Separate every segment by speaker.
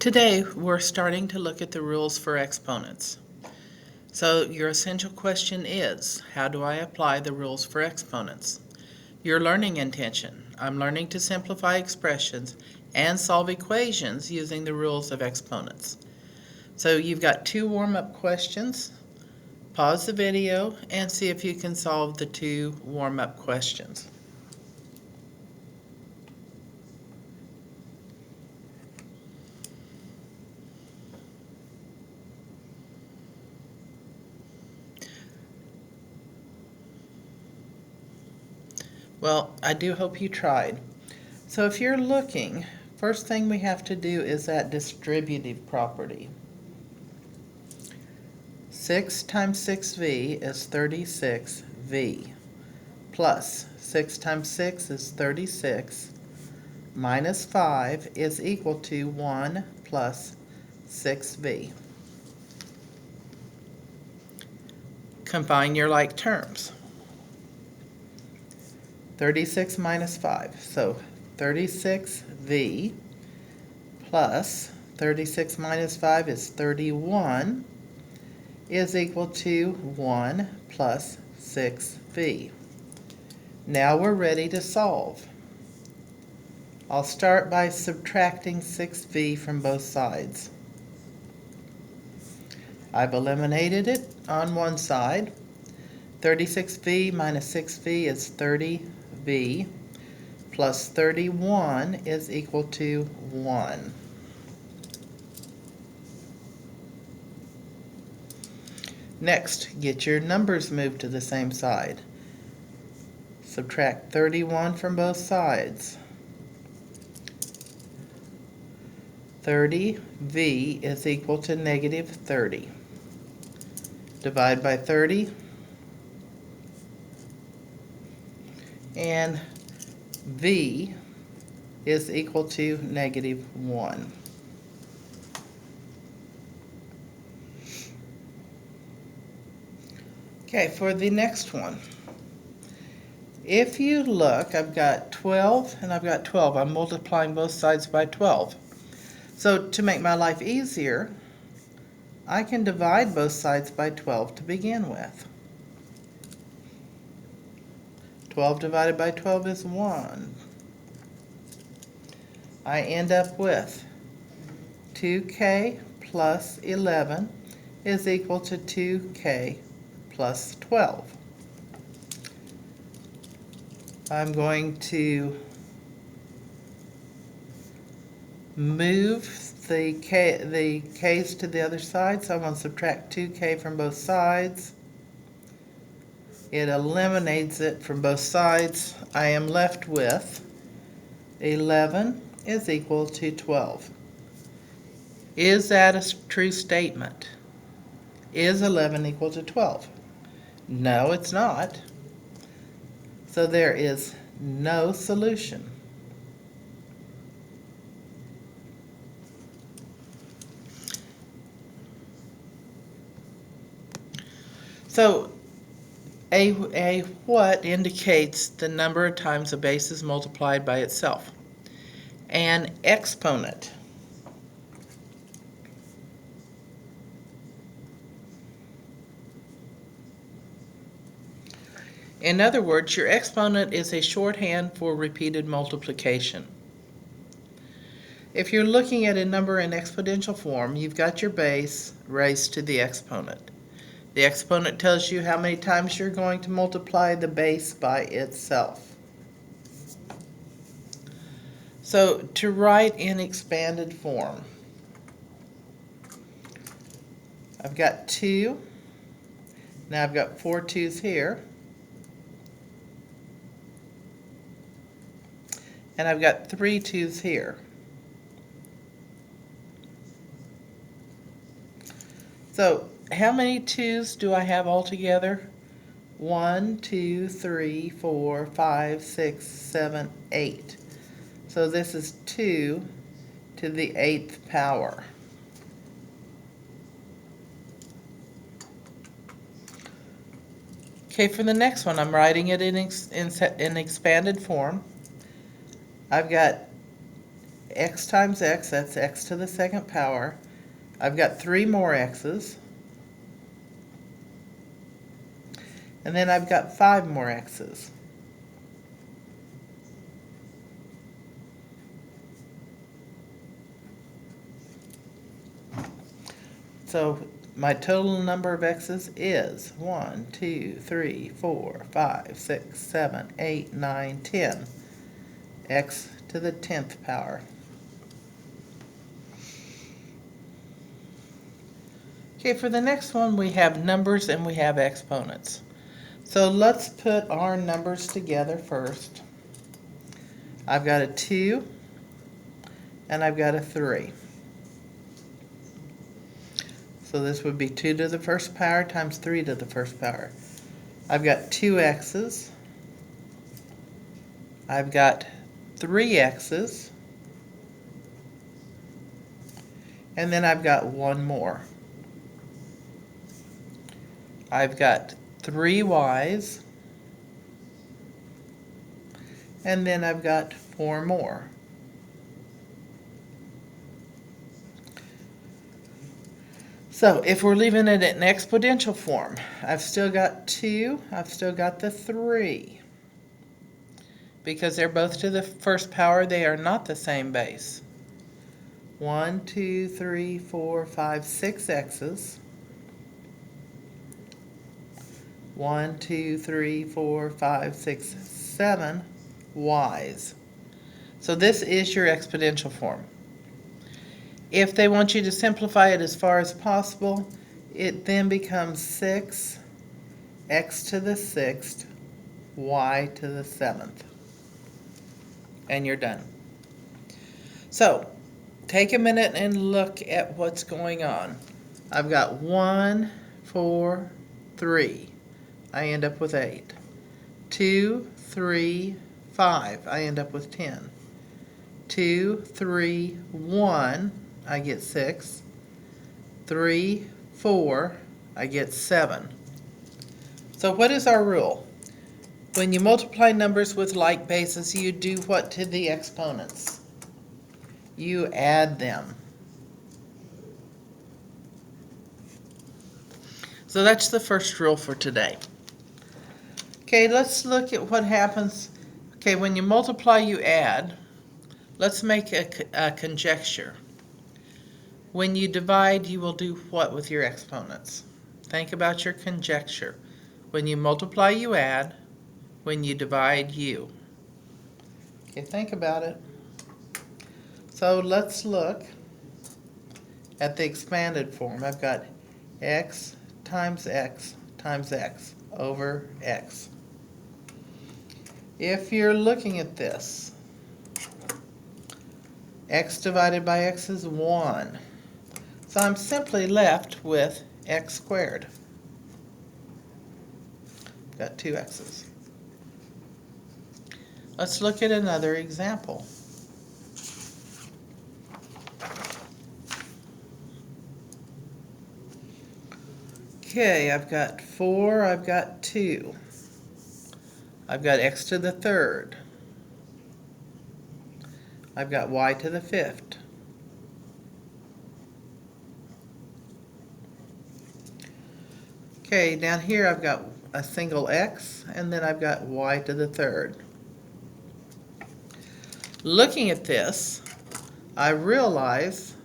Speaker 1: Today, we're starting to look at the rules for exponents. So your essential question is, how do I apply the rules for exponents? Your learning intention: I'm learning to simplify expressions and solve equations using the rules of exponents. So you've got two warm-up questions. Pause the video and see if you can solve the two warm-up questions. Well, I do hope you tried. So if you're looking, first thing we have to do is that distributive property. 6 times 6v is 36v, plus 6 times 6 is 36, minus 5 is equal to 1 plus 6v. Combine your like terms. 36 minus 5, so 36v plus 36 minus 5 is 31 is equal to 1 plus 6v. Now we're ready to solve. I'll start by subtracting 6v from both sides. I've eliminated it on one side. 36v minus 6v is 30v, plus 31 is equal to 1. Next, get your numbers moved to the same side. Subtract 31 from both sides. 30v is equal to negative 30. Divide by 30, and v is equal to negative 1. Okay, for the next one, if you look, I've got 12 and I've got 12. I'm multiplying both sides by 12. So to make my life easier, I can divide both sides by 12 to begin with. 12 divided by 12 is 1. I end up with 2k plus 11 is equal to 2k plus 12. I'm going to move the k's to the other side, so I'm going to subtract 2k from both sides. It eliminates it from both sides. I am left with 11 is equal to 12. Is that a true statement? Is 11 equal to 12? No, it's not. So there is no solution. So a what indicates the number of times a base is multiplied by itself. An exponent. In other words, your exponent is a shorthand for repeated multiplication. If you're looking at a number in exponential form, you've got your base raised to the exponent. The exponent tells you how many times you're going to multiply the base by itself. So to write in expanded form, I've got 2. Now I've got 4 2's here. And I've got 3 2's here. So how many 2's do I have altogether? 1, 2, 3, 4, 5, 6, 7, 8. So this is 2 to the 8th power. Okay, for the next one, I'm writing it in expanded form. I've got x times x, that's x to the second power. I've got 3 more x's. And then I've got 5 more x's. So my total number of x's is 1, 2, 3, 4, 5, 6, 7, 8, 9, 10. X to the 10th power. Okay, for the next one we have numbers and we have exponents. So let's put our numbers together first. I've got a 2 and I've got a 3. So this would be 2 to the first power times 3 to the first power. I've got 2 x's. I've got 3 x's. And then I've got 1 more. I've got 3 y's. And then I've got 4 more. So if we're leaving it in exponential form, I've still got 2, I've still got the 3. Because they're both to the first power, they are not the same base. 1, 2, 3, 4, 5, 6 x's. 1, 2, 3, 4, 5, 6, 7 y's. So this is your exponential form. If they want you to simplify it as far as possible, it then becomes 6 x to the 6th, y to the 7th. And you're done. So, take a minute and look at what's going on. I've got 1, 4, 3. I end up with 8. 2, 3, 5. I end up with 10. 2, 3, 1. I get 6. 3, 4. I get 7. So what is our rule? When you multiply numbers with like bases, you do what to the exponents? You add them. So that's the first rule for today. Okay, let's look at what happens. Okay, when you multiply, you add. Let's make a conjecture. When you divide, you will do what with your exponents? Think about your conjecture. When you multiply, you add. When you divide, you. Okay, think about it. So let's look at the expanded form. I've got x times x times x over x. If you're looking at this, x divided by x is 1. So I'm simply left with x squared. Got 2 x's. Let's look at another example. Okay, I've got 4, I've got 2. I've got x to the 3rd. I've got y to the 5th. Okay, down here I've got a single x, and then I've got y to the 3rd. Looking at this, I realize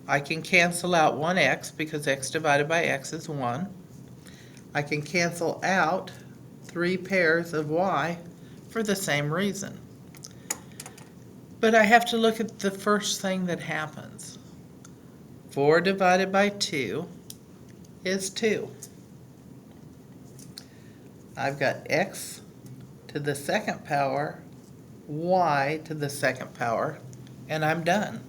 Speaker 1: I can cancel out 1x because x divided by x is 1. I can cancel out 3 pairs of y for the same reason. But I have to look at the first thing that happens. 4 divided by 2 is 2. I've got x to the 2nd power, y to the 2nd power, and I'm done.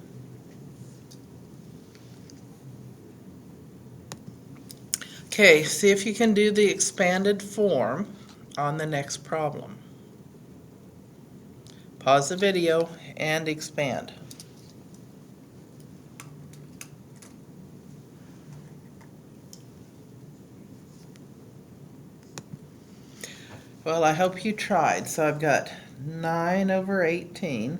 Speaker 1: Okay, see if you can do the expanded form on the next problem. Pause the video and expand. Well, I hope you tried. So I've got 9 over 18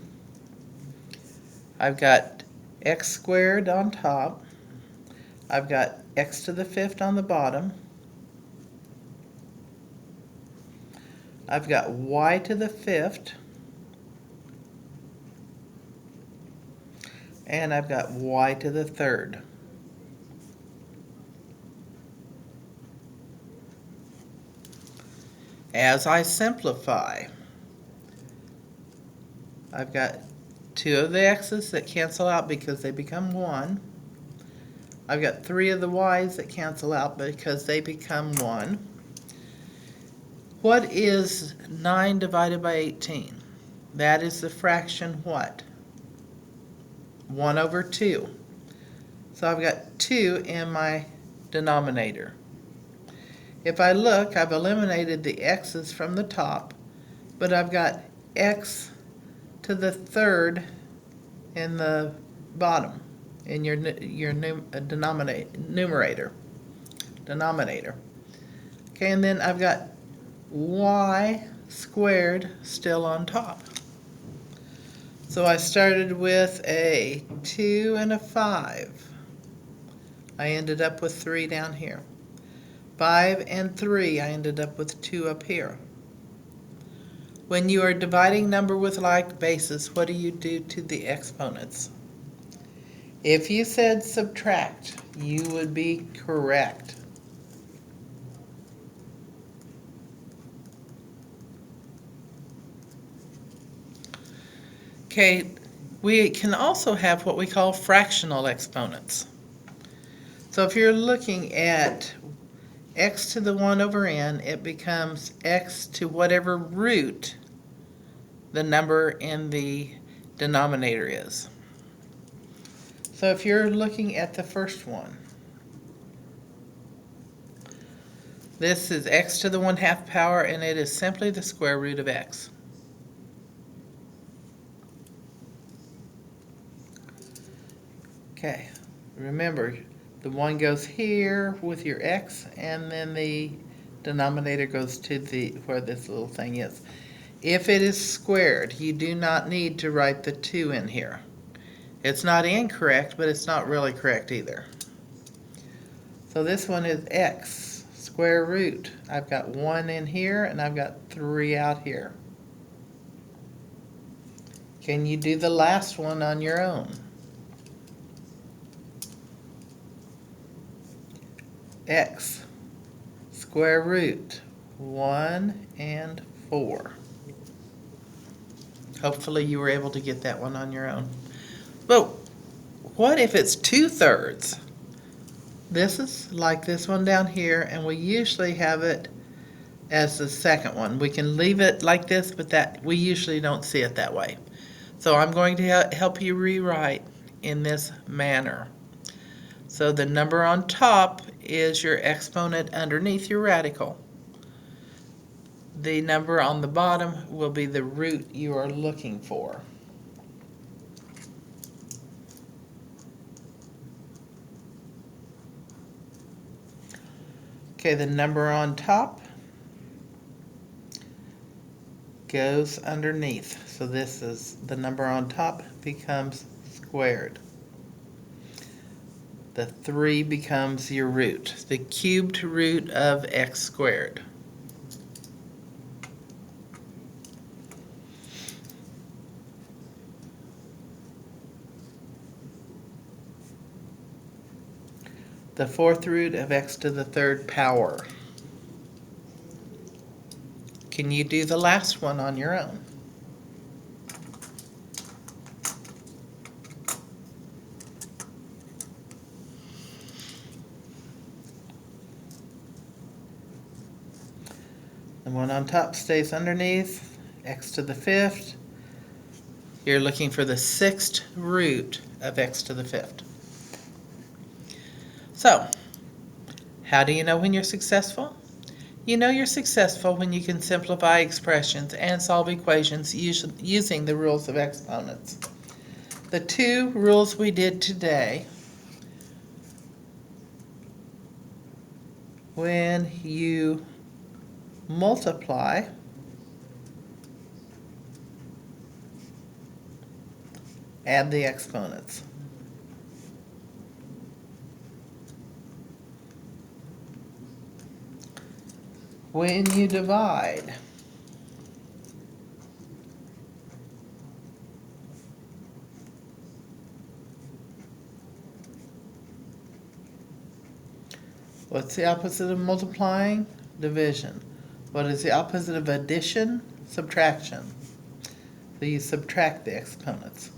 Speaker 1: I've got x squared on top. I've got x to the fifth on the bottom. I've got y to the fifth. And I've got y to the third. As I simplify, I've got 2 of the x's that cancel out because they become 1. I've got 3 of the y's that cancel out because they become 1. What is 9 divided by 18? That is the fraction what? 1 over 2. So I've got 2 in my denominator. If I look, I've eliminated the x's from the top, but I've got x to the third in the bottom, in your numerator. Okay, and then I've got y squared still on top. So I started with a 2 and a 5. I ended up with 3 down here. 5 and 3, I ended up with 2 up here. When you are dividing number with like bases, what do you do to the exponents? If you said subtract, you would be correct. Okay, we can also have what we call fractional exponents. So if you're looking at x to the 1 over n, it becomes x to whatever root the number in the denominator is. So if you're looking at the first one, this is x to the 1/2 power, and it is simply the square root of x. Okay, remember, the 1 goes here with your x, and then the denominator goes to where this little thing is. If it is squared, you do not need to write the 2 in here. It's not incorrect, but it's not really correct either. So this one is x square root. I've got 1 in here, and I've got 3 out here. Can you do the last one on your own? X square root 1 and 4. Hopefully you were able to get that one on your own. But what if it's 2/3? This is like this one down here, and we usually have it as the second one. We can leave it like this, but that we usually don't see it that way. So I'm going to help you rewrite in this manner. So the number on top is your exponent underneath your radical. The number on the bottom will be the root you are looking for. Okay, the number on top goes underneath. So this is the number on top becomes squared. The 3 becomes your root, the cubed root of x squared. The 4th root of x to the 3rd power. Can you do the last one on your own? The one on top stays underneath, x to the 5th. You're looking for the 6th root of x to the 5th. So, how do you know when you're successful? You know you're successful when you can simplify expressions and solve equations using the rules of exponents. The 2 rules we did today, when you multiply, Add the exponents. When you divide, what's the opposite of multiplying? Division. What is the opposite of addition? Subtraction. So you subtract the exponents.